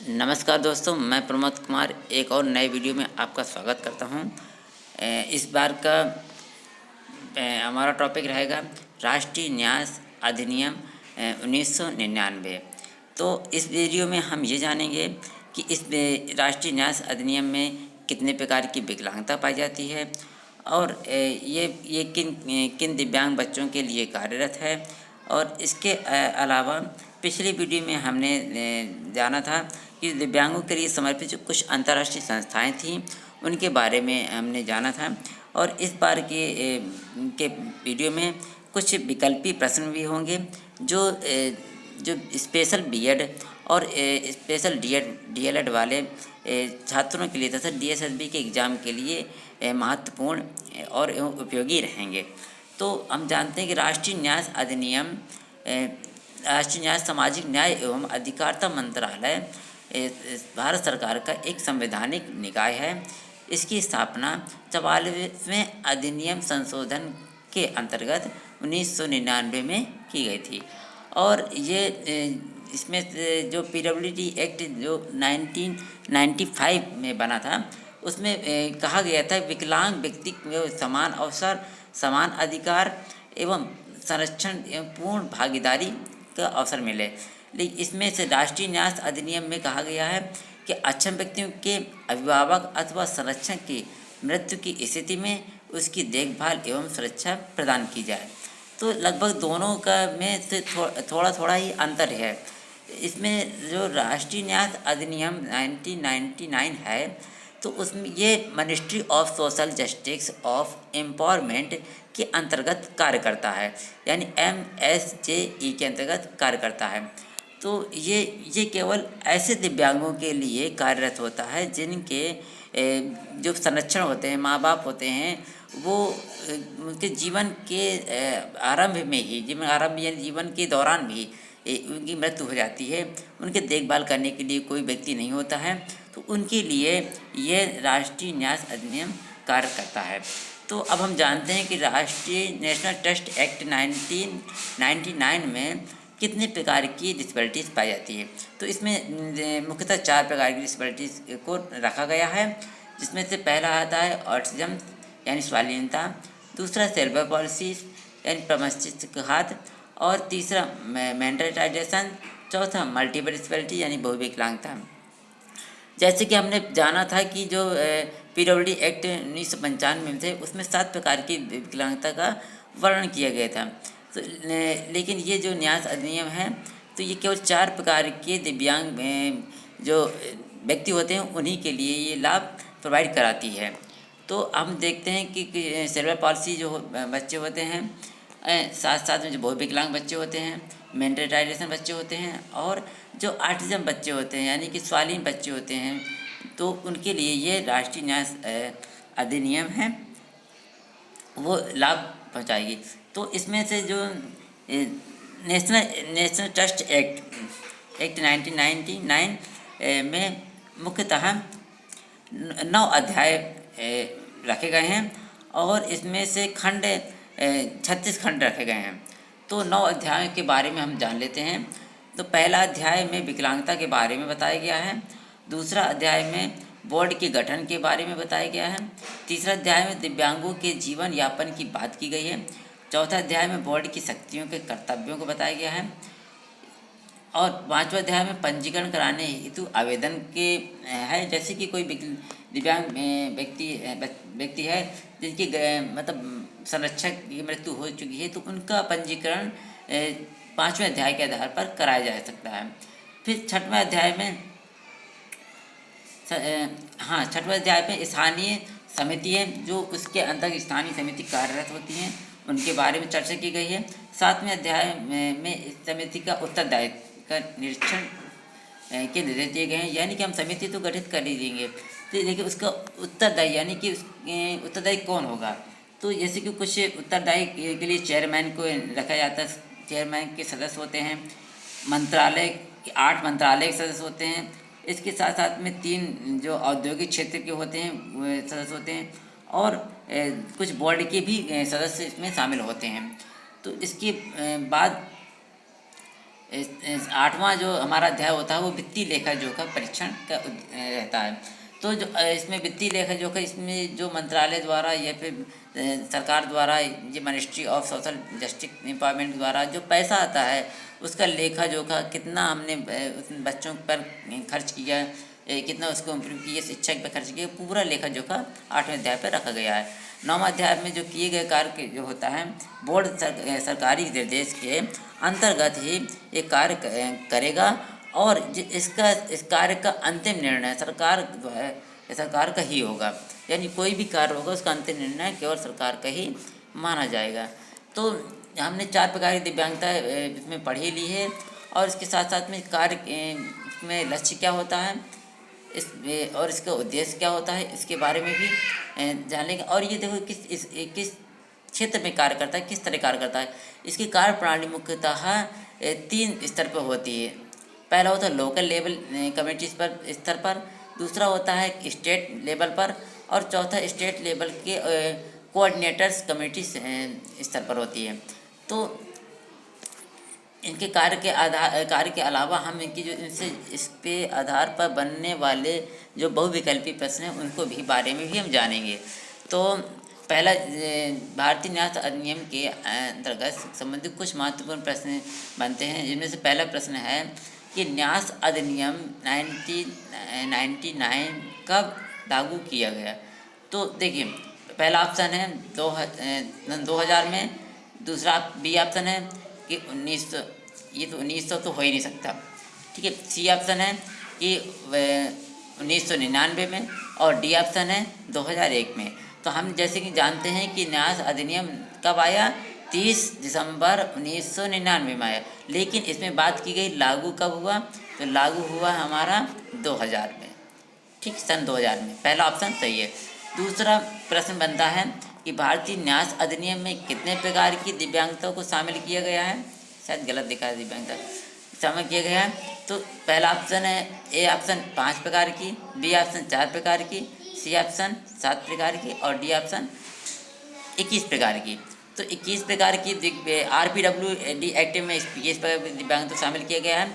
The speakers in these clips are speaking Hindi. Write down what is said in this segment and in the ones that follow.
नमस्कार दोस्तों, मैं प्रमोद कुमार एक और नए वीडियो में आपका स्वागत करता हूं। इस बार का हमारा टॉपिक रहेगा राष्ट्रीय न्यास अधिनियम 1999। तो इस वीडियो में हम ये जानेंगे कि इस राष्ट्रीय न्यास अधिनियम में कितने प्रकार की विकलांगता पाई जाती है और ये किन किन दिव्यांग बच्चों के लिए कार्यरत है। और इसके अलावा पिछली वीडियो में हमने जाना था कि दिव्यांगों के लिए समर्पित जो कुछ अंतर्राष्ट्रीय संस्थाएं थीं उनके बारे में हमने जाना था। और इस बार के वीडियो में कुछ विकल्पी प्रश्न भी होंगे जो स्पेशल बीएड और स्पेशल डीएलएड वाले छात्रों के लिए तथा डीएसएसबी के एग्ज़ाम के लिए महत्वपूर्ण और उपयोगी रहेंगे। तो हम जानते हैं कि राष्ट्रीय न्यास अधिनियम राष्ट्रीय न्यास सामाजिक न्याय एवं अधिकारिता मंत्रालय भारत सरकार का एक संवैधानिक निकाय है। इसकी स्थापना 44वें अधिनियम संशोधन के अंतर्गत 1999 में की गई थी। और ये इसमें जो पीडब्ल्यूडी एक्ट जो 1995 में बना था उसमें कहा गया था विकलांग व्यक्ति को समान अवसर, समान अधिकार एवं संरक्षण एवं पूर्ण भागीदारी का अवसर मिले। लेकिन इसमें से राष्ट्रीय न्यास अधिनियम में कहा गया है कि अक्षम व्यक्तियों के अभिभावक अथवा संरक्षक की मृत्यु की स्थिति में उसकी देखभाल एवं सुरक्षा प्रदान की जाए। तो लगभग दोनों का में से थोड़ा थोड़ा ही अंतर है। इसमें जो राष्ट्रीय न्यास अधिनियम 1999 है तो उसमें ये ministry of social justice of empowerment के अंतर्गत कार्य करता है, यानी MSJE के अंतर्गत कार्य करता है। तो ये केवल ऐसे दिव्यांगों के लिए कार्यरत होता है जिनके जो संरक्षण होते हैं, माँ बाप होते हैं, वो उनके जीवन के आरंभ में ही यानी जीवन के दौरान भी उनकी मृत्यु हो जाती है, उनके देखभाल करने के लिए कोई व्यक्ति नहीं होता है, तो उनके लिए ये राष्ट्रीय न्यास अधिनियम कार्य करता है। तो अब हम जानते हैं कि राष्ट्रीय नेशनल ट्रस्ट एक्ट 1999 में कितने प्रकार की डिसेबिलिटीज़ पाई जाती है। तो इसमें मुख्यतः 4 प्रकार की डिसेबिलिटीज़ को रखा गया है, जिसमें से पहला आता है ऑटिज्म यानी स्वालीनता, दूसरा सेरेब्रल पॉलिसी यानी प्रमस्तिष्कघात, और तीसरा मेंटल रिटार्डेशन, चौथा मल्टीपल डिसेबिलिटी यानी बहुविकलांगता। जैसे कि हमने जाना था कि जो पीडब्ल्यूडी एक्ट 1995 में थे उसमें 7 प्रकार की विकलांगता का वर्णन किया गया था। तो लेकिन ये जो न्यास अधिनियम है तो ये केवल 4 प्रकार के दिव्यांग जो व्यक्ति होते हैं उन्हीं के लिए ये लाभ प्रोवाइड कराती है। तो हम देखते हैं कि सेरेब्रल पॉलिसी जो बच्चे होते हैं, साथ साथ में जो बहुत विकलांग बच्चे होते हैं, मेंटल रिटार्डेशन बच्चे होते हैं, और जो ऑटिज्म बच्चे होते हैं यानी कि स्वालीन बच्चे होते हैं, तो उनके लिए ये राष्ट्रीय न्यास अधिनियम है वो लाभ पहुंचाएगी। तो इसमें से जो नेशनल ट्रस्ट एक्ट 1999 में मुख्यतः 9 अध्याय रखे गए हैं और इसमें से खंड 36 खंड रखे गए हैं। तो 9 अध्यायों के बारे में हम जान लेते हैं। तो पहला अध्याय में विकलांगता के बारे में बताया गया है, दूसरा अध्याय में बोर्ड के गठन के बारे में बताया गया है, तीसरा अध्याय में दिव्यांगों के जीवन यापन की बात की गई है, चौथा अध्याय में बोर्ड की शक्तियों के कर्तव्यों को बताया गया है, और 5वां अध्याय में पंजीकरण कराने हेतु आवेदन के है। जैसे कि कोई दिव्यांग व्यक्ति है जिनकी मतलब संरक्षक की मृत्यु हो चुकी है तो उनका पंजीकरण 5वें अध्याय के आधार पर कराया जा सकता है। फिर 6वें अध्याय में छठवें अध्याय में स्थानीय समिति है, जो उसके अंदर स्थानीय समिति कार्यरत होती हैं उनके बारे में चर्चा की गई है। 7वें अध्याय में इस समिति का उत्तरदायित्व का निरीक्षण के निर्देश दिए गए हैं, यानी कि हम समिति तो गठित कर ही देंगे, तो देखिए उसका उत्तरदायी यानी कि उत्तरदायी कौन होगा। तो जैसे कि कुछ उत्तरदायी के लिए चेयरमैन को रखा जाता है, चेयरमैन के सदस्य होते हैं, 8 मंत्रालय के सदस्य होते हैं, इसके साथ साथ में 3 जो औद्योगिक क्षेत्र के होते हैं सदस्य होते हैं, और कुछ बोर्ड के भी सदस्य इसमें शामिल होते हैं। तो इसके बाद 8वां जो हमारा अध्याय होता है वो वित्तीय लेखा जोखा परीक्षण का रहता है। तो जो इसमें वित्तीय लेखा जोखा, इसमें जो मंत्रालय द्वारा या फिर सरकार द्वारा, ये ministry of social justice empowerment द्वारा जो पैसा आता है उसका लेखा जोखा, कितना हमने बच्चों पर खर्च किया, कितना उसको इम्प्रूव किया, शिक्षा पर खर्च किया, पूरा लेखा जोखा 8वें अध्याय पर रखा गया है। 9वां अध्याय में जो किए गए कार्य जो होता है, बोर्ड सरकारी निर्देश के अंतर्गत ही ये कार्य करेगा और इस कार्य का अंतिम निर्णय सरकार का ही होगा। यानी कोई भी कार्य होगा उसका अंतिम निर्णय केवल सरकार का ही माना जाएगा। तो हमने 4 प्रकार की दिव्यांगता इसमें पढ़ी ली है और इसके साथ साथ में कार्य में लक्ष्य क्या होता है और इसका उद्देश्य क्या होता है, इसके बारे में भी जान लेंगे। और ये देखो किस क्षेत्र में कार्य करता है, किस तरह कार्य करता है। इसकी कार्य प्रणाली मुख्यतः 3 स्तर पर होती है। पहला होता है लोकल लेवल कमेटीज़ पर स्तर पर, दूसरा होता है स्टेट लेवल पर और चौथा स्टेट लेवल के कोऑर्डिनेटर्स कमेटी स्तर पर होती है। तो इनके कार्य के अलावा हम इनकी जो इसके आधार पर बनने वाले जो बहुविकल्पी प्रश्न हैं उनको भी बारे में भी हम जानेंगे। तो पहला, भारतीय न्यास अधिनियम के अंतर्गत संबंधित कुछ महत्वपूर्ण प्रश्न बनते हैं, जिनमें से पहला प्रश्न है कि न्यास अधिनियम 1999 कब लागू किया गया। तो देखिए, पहला ऑप्शन है 2000 में, दूसरा बी ऑप्शन है कि 1900, ये तो 1900 तो हो ही नहीं सकता, ठीक है। सी ऑप्शन है कि 1999 में और डी ऑप्शन है 2001 में। तो हम जैसे कि जानते हैं कि न्यास अधिनियम कब आया, 30 दिसंबर 1999 में आया, लेकिन इसमें बात की गई लागू कब हुआ, तो लागू हुआ हमारा 2000 में, ठीक, सन 2000 में। पहला ऑप्शन सही है। दूसरा प्रश्न बनता है कि भारतीय न्यास अधिनियम में कितने प्रकार की दिव्यांगताओं को शामिल किया गया है। शायद गलत दिखा है, दिव्यांगता शामिल किया गया है। तो पहला ऑप्शन है ए ऑप्शन 5 प्रकार की, बी ऑप्शन 4 प्रकार की, सी ऑप्शन 7 प्रकार की और डी ऑप्शन 21 प्रकार की। तो 21 प्रकार की RPWD एक्ट में 21 प्रकार की दिव्यांगता शामिल किया गया है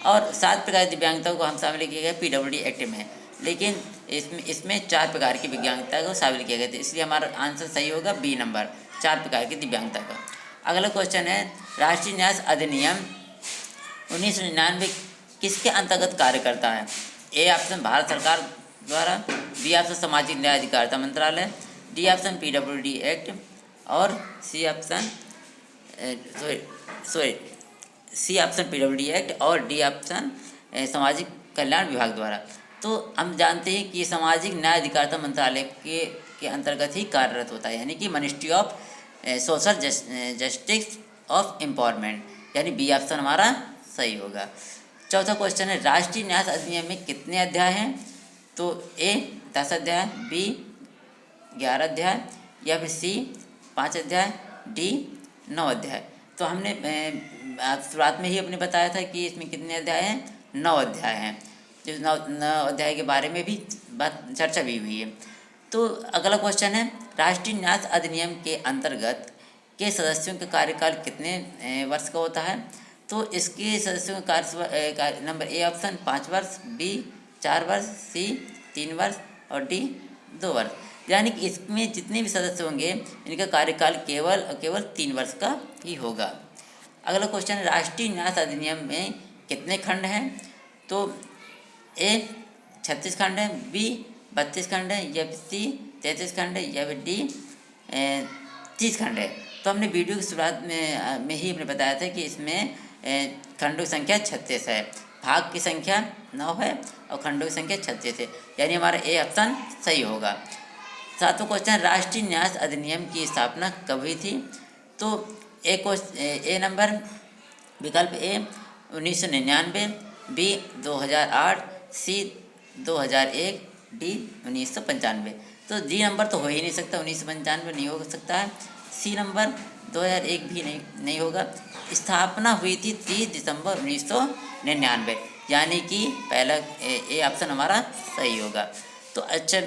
और 7 प्रकार की दिव्यांगताओं को हम शामिल किया गया PWD एक्ट में, लेकिन इसमें 4 प्रकार की दिव्यांगता को शामिल किया गया था, इसलिए हमारा आंसर सही होगा बी नंबर, 4 प्रकार की दिव्यांगता का। अगला क्वेश्चन है, राष्ट्रीय न्यास अधिनियम 1999 किसके अंतर्गत कार्य करता है। ए ऑप्शन भारत सरकार द्वारा, बी ऑप्शन सामाजिक न्याय अधिकारिता मंत्रालय, डी ऑप्शन PWD एक्ट और सी ऑप्शन PWD एक्ट और डी ऑप्शन सामाजिक कल्याण विभाग द्वारा। तो हम जानते हैं कि सामाजिक न्याय अधिकारिता मंत्रालय के अंतर्गत ही कार्यरत होता है, यानी कि ministry of social justice of empowerment, यानी बी ऑप्शन हमारा सही होगा। चौथा क्वेश्चन है, राष्ट्रीय न्यास अधिनियम में कितने अध्याय हैं। तो ए 10 अध्याय, बी 11 अध्याय या फिर सी 5 अध्याय, डी 9 अध्याय। तो हमने शुरुआत में ही अपने बताया था कि इसमें कितने अध्याय हैं, 9 अध्याय हैं, जो 9 अध्याय के बारे में भी चर्चा भी हुई है। तो अगला क्वेश्चन है, राष्ट्रीय न्यास अधिनियम के अंतर्गत के सदस्यों का कार्यकाल कितने वर्ष का होता है। तो इसके सदस्यों का नंबर ए ऑप्शन 5 वर्ष, बी 4 वर्ष, सी 3 वर्ष और डी 2 वर्ष, यानी कि इसमें जितने भी सदस्य होंगे इनका कार्यकाल केवल 3 वर्ष का ही होगा। अगला क्वेश्चन है, राष्ट्रीय न्यास अधिनियम में कितने खंड हैं। तो ए 36 खंड है, बी 32 खंड है या फिर सी 33 खंड है या फिर डी 30 खंड है। तो हमने वीडियो की शुरुआत में ही हमने बताया था कि इसमें खंडों की संख्या 36 है, भाग की संख्या 9 है और खंडों की संख्या 36 है, यानी हमारा ए ऑप्शन सही होगा। सातवां क्वेश्चन, राष्ट्रीय न्यास अधिनियम की स्थापना कब हुई थी। तो ए नंबर विकल्प ए 1999, बी 2008, सी 2001, डी 1995। तो डी नंबर तो हो ही नहीं सकता, 1995 नहीं हो सकता है, सी नंबर 2001 भी नहीं होगा। स्थापना हुई थी 30 दिसंबर 1999, यानी कि पहला ए ऑप्शन हमारा सही होगा। तो अच्छा,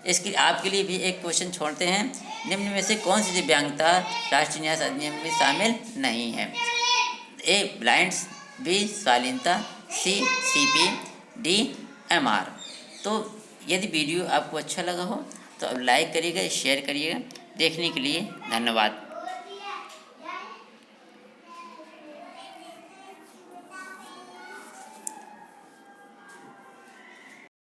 इसके आपके लिए भी एक क्वेश्चन छोड़ते हैं, निम्न में से कौन सी दिव्यांगता राष्ट्रीय न्यास अधिनियम में शामिल नहीं है। ए ब्लाइंड्स, बी शालीनता, सी सीपी, डी एमआर। तो यदि वीडियो आपको अच्छा लगा हो तो अब लाइक करिएगा, शेयर करिएगा। देखने के लिए धन्यवाद।